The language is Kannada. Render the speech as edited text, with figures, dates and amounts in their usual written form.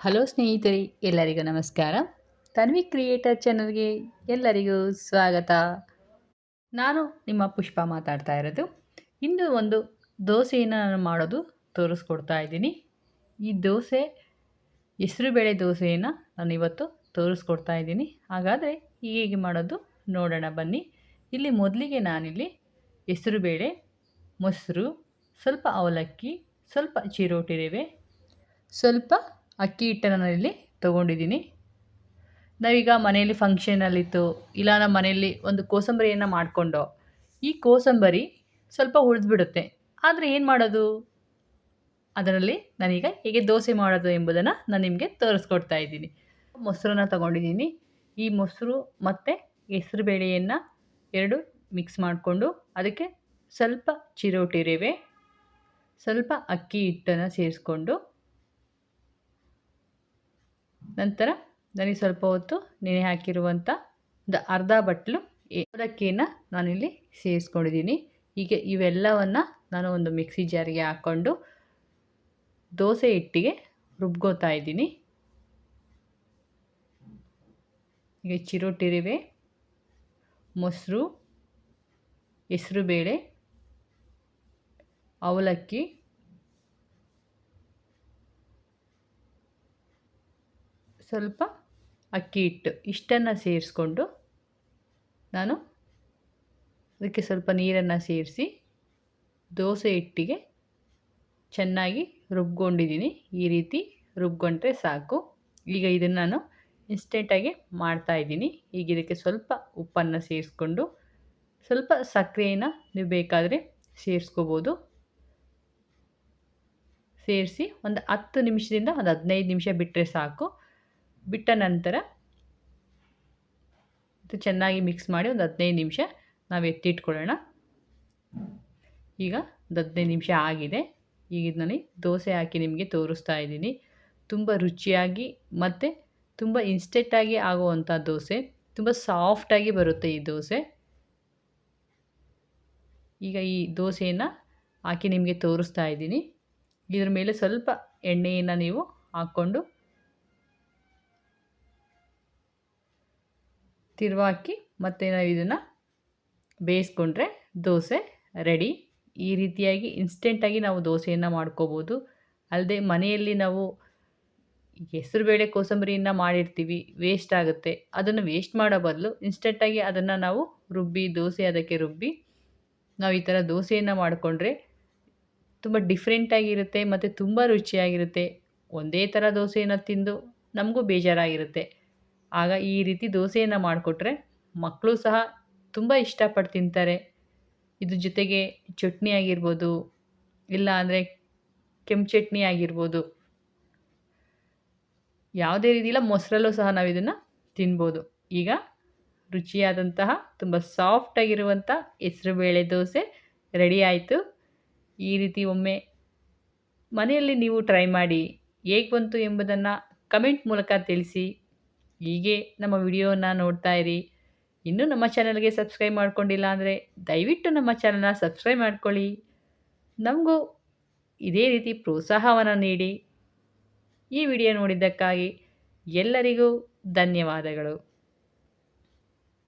ಹಲೋ ಸ್ನೇಹಿತರೆ, ಎಲ್ಲರಿಗೂ ನಮಸ್ಕಾರ. ತನ್ವಿ ಕ್ರಿಯೇಟರ್ ಚಾನಲ್ಗೆ ಎಲ್ಲರಿಗೂ ಸ್ವಾಗತ. ನಾನು ನಿಮ್ಮ ಪುಷ್ಪ ಮಾತಾಡ್ತಾ ಇರೋದು. ಇಂದು ಒಂದು ದೋಸೆಯನ್ನು ನಾನು ಮಾಡೋದು ತೋರಿಸ್ಕೊಡ್ತಾ ಇದ್ದೀನಿ. ಈ ದೋಸೆ ಹೆಸರುಬೇಳೆ ದೋಸೆಯನ್ನು ನಾನು ಇವತ್ತು ತೋರಿಸ್ಕೊಡ್ತಾ ಇದ್ದೀನಿ. ಹಾಗಾದರೆ ಹೇಗೆ ಮಾಡೋದು ನೋಡೋಣ ಬನ್ನಿ. ಇಲ್ಲಿ ಮೊದಲಿಗೆ ನಾನಿಲ್ಲಿ ಹೆಸರುಬೇಳೆ, ಮೊಸರು, ಸ್ವಲ್ಪ ಅವಲಕ್ಕಿ, ಸ್ವಲ್ಪ ಚಿರೋಟಿ ರವೆ, ಸ್ವಲ್ಪ ಅಕ್ಕಿ ಹಿಟ್ಟನ್ನು ನಾನಿಲ್ಲಿ ತೊಗೊಂಡಿದ್ದೀನಿ. ನಾವೀಗ ಮನೆಯಲ್ಲಿ ಫಂಕ್ಷನಲ್ಲಿತ್ತು, ಇಲ್ಲ ನಮ್ಮ ಮನೆಯಲ್ಲಿ ಒಂದು ಕೋಸಂಬರಿಯನ್ನು ಮಾಡಿಕೊಂಡು ಈ ಕೋಸಂಬರಿ ಸ್ವಲ್ಪ ಉಳಿದ್ಬಿಡುತ್ತೆ. ಆದರೆ ಏನು ಮಾಡೋದು, ಅದರಲ್ಲಿ ನಾನೀಗ ಹೇಗೆ ದೋಸೆ ಮಾಡೋದು ಎಂಬುದನ್ನು ನಾನು ನಿಮಗೆ ತೋರಿಸ್ಕೊಡ್ತಾ ಇದ್ದೀನಿ. ಮೊಸರನ್ನು ತೊಗೊಂಡಿದ್ದೀನಿ. ಈ ಮೊಸರು ಮತ್ತು ಹೆಸರುಬೇಳೆಯನ್ನು ಎರಡು ಮಿಕ್ಸ್ ಮಾಡಿಕೊಂಡು ಅದಕ್ಕೆ ಸ್ವಲ್ಪ ಚಿರೋಟಿ ರವೆ, ಸ್ವಲ್ಪ ಅಕ್ಕಿ ಹಿಟ್ಟನ್ನು ಸೇರಿಸ್ಕೊಂಡು ನಂತರ ನನಗೆ ಸ್ವಲ್ಪ ಹೊತ್ತು ನೆನೆ ಹಾಕಿರುವಂಥ ಒಂದು ಅರ್ಧ ಬಟ್ಲು ಅವಲಕ್ಕಿಯನ್ನು ನಾನಿಲ್ಲಿ ಸೇರಿಸ್ಕೊಂಡಿದ್ದೀನಿ. ಹೀಗೆ ಇವೆಲ್ಲವನ್ನು ನಾನು ಒಂದು ಮಿಕ್ಸಿ ಜಾರಿಗೆ ಹಾಕ್ಕೊಂಡು ದೋಸೆ ಹಿಟ್ಟಿಗೆ ರುಬ್ಕೋತಾ ಇದ್ದೀನಿ. ಈಗ ಚಿರೋಟಿ ರವೆ, ಮೊಸರು, ಹೆಸರುಬೇಳೆ, ಅವಲಕ್ಕಿ, ಸ್ವಲ್ಪ ಅಕ್ಕಿ ಹಿಟ್ಟು ಇಷ್ಟನ್ನು ಸೇರಿಸ್ಕೊಂಡು ನಾನು ಅದಕ್ಕೆ ಸ್ವಲ್ಪ ನೀರನ್ನು ಸೇರಿಸಿ ದೋಸೆ ಹಿಟ್ಟಿಗೆ ಚೆನ್ನಾಗಿ ರುಬ್ಕೊಂಡಿದ್ದೀನಿ. ಈ ರೀತಿ ರುಬ್ಕೊಂಡ್ರೆ ಸಾಕು. ಈಗ ಇದನ್ನು ನಾನು ಇನ್ಸ್ಟೆಂಟಾಗಿ ಮಾಡ್ತಾಯಿದ್ದೀನಿ. ಈಗ ಇದಕ್ಕೆ ಸ್ವಲ್ಪ ಉಪ್ಪನ್ನು ಸೇರಿಸ್ಕೊಂಡು ಸ್ವಲ್ಪ ಸಕ್ಕರೆಯನ್ನು ನೀವು ಬೇಕಾದರೆ ಸೇರಿಸ್ಕೋಬೋದು. ಸೇರಿಸಿ ಒಂದು 10 ನಿಮಿಷದಿಂದ ಒಂದು 15 ನಿಮಿಷ ಬಿಟ್ಟರೆ ಸಾಕು. ಬಿಟ್ಟ ನಂತರ ಇದು ಚೆನ್ನಾಗಿ ಮಿಕ್ಸ್ ಮಾಡಿ ಒಂದು 15 ನಿಮಿಷ ನಾವು ಎತ್ತಿಟ್ಕೊಳ್ಳೋಣ. ಈಗ ಒಂದು 15 ನಿಮಿಷ ಆಗಿದೆ. ಈಗ ನಾನು ದೋಸೆ ಹಾಕಿ ನಿಮಗೆ ತೋರಿಸ್ತಾ ಇದ್ದೀನಿ. ತುಂಬ ರುಚಿಯಾಗಿ ಮತ್ತು ತುಂಬ ಇನ್ಸ್ಟೆಂಟಾಗಿ ಆಗುವಂಥ ದೋಸೆ, ತುಂಬ ಸಾಫ್ಟಾಗಿ ಬರುತ್ತೆ ಈ ದೋಸೆ. ಈಗ ಈ ದೋಸೆಯನ್ನು ಹಾಕಿ ನಿಮಗೆ ತೋರಿಸ್ತಾ ಇದ್ದೀನಿ. ಇದ್ರ ಮೇಲೆ ಸ್ವಲ್ಪ ಎಣ್ಣೆಯನ್ನು ನೀವು ಹಾಕ್ಕೊಂಡು ತಿರುವಾಕಿ ಮತ್ತು ನಾವು ಇದನ್ನು ಬೇಯಿಸ್ಕೊಂಡ್ರೆ ದೋಸೆ ರೆಡಿ. ಈ ರೀತಿಯಾಗಿ ಇನ್ಸ್ಟೆಂಟಾಗಿ ನಾವು ದೋಸೆಯನ್ನು ಮಾಡ್ಕೋಬೋದು. ಅಲ್ಲದೆ ಮನೆಯಲ್ಲಿ ನಾವು ಹೆಸರುಬೇಳೆ ಕೋಸಂಬರಿಯನ್ನು ಮಾಡಿರ್ತೀವಿ, ವೇಸ್ಟ್ ಆಗುತ್ತೆ. ಅದನ್ನು ವೇಸ್ಟ್ ಮಾಡೋ ಬದಲು ಇನ್ಸ್ಟೆಂಟಾಗಿ ಅದನ್ನು ನಾವು ರುಬ್ಬಿ ದೋಸೆ ಅದಕ್ಕೆ ರುಬ್ಬಿ ನಾವು ಈ ಥರ ದೋಸೆಯನ್ನು ಮಾಡಿಕೊಂಡ್ರೆ ತುಂಬ ಡಿಫ್ರೆಂಟಾಗಿರುತ್ತೆ ಮತ್ತು ತುಂಬ ರುಚಿಯಾಗಿರುತ್ತೆ. ಒಂದೇ ಥರ ದೋಸೆಯನ್ನು ತಿಂದು ನಮಗೂ ಬೇಜಾರಾಗಿರುತ್ತೆ. ಆಗ ಈ ರೀತಿ ದೋಸೆಯನ್ನು ಮಾಡಿಕೊಟ್ರೆ ಮಕ್ಕಳು ಸಹ ತುಂಬ ಇಷ್ಟಪಟ್ಟು ತಿಂತಾರೆ. ಇದ್ರ ಜೊತೆಗೆ ಚಟ್ನಿ ಆಗಿರ್ಬೋದು, ಇಲ್ಲ ಅಂದರೆ ಕೆಂಪು ಚಟ್ನಿ ಆಗಿರ್ಬೋದು, ಯಾವುದೇ ರೀತಿಯಿಲ್ಲ ಮೊಸರಲ್ಲೂ ಸಹ ನಾವು ಇದನ್ನು ತಿನ್ಬೋದು. ಈಗ ರುಚಿಯಾದಂತಹ ತುಂಬ ಸಾಫ್ಟಾಗಿರುವಂಥ ಹೆಸರುಬೇಳೆ ದೋಸೆ ರೆಡಿ ಆಯಿತು. ಈ ರೀತಿ ಒಮ್ಮೆ ಮನೆಯಲ್ಲಿ ನೀವು ಟ್ರೈ ಮಾಡಿ ಹೇಗೆ ಬಂತು ಎಂಬುದನ್ನು ಕಮೆಂಟ್ ಮೂಲಕ ತಿಳಿಸಿ. ಹೀಗೆ ನಮ್ಮ ವಿಡಿಯೋನ ನೋಡ್ತಾ ಇರಿ. ಇನ್ನೂ ನಮ್ಮ ಚಾನಲ್ಗೆ ಸಬ್ಸ್ಕ್ರೈಬ್ ಮಾಡ್ಕೊಂಡಿಲ್ಲ ಅಂದರೆ ದಯವಿಟ್ಟು ನಮ್ಮ ಚಾನಲ್ನ ಸಬ್ಸ್ಕ್ರೈಬ್ ಮಾಡ್ಕೊಳ್ಳಿ. ನಮಗೂ ಇದೇ ರೀತಿ ಪ್ರೋತ್ಸಾಹವನ್ನು ನೀಡಿ. ಈ ವಿಡಿಯೋ ನೋಡಿದ್ದಕ್ಕಾಗಿ ಎಲ್ಲರಿಗೂ ಧನ್ಯವಾದಗಳು.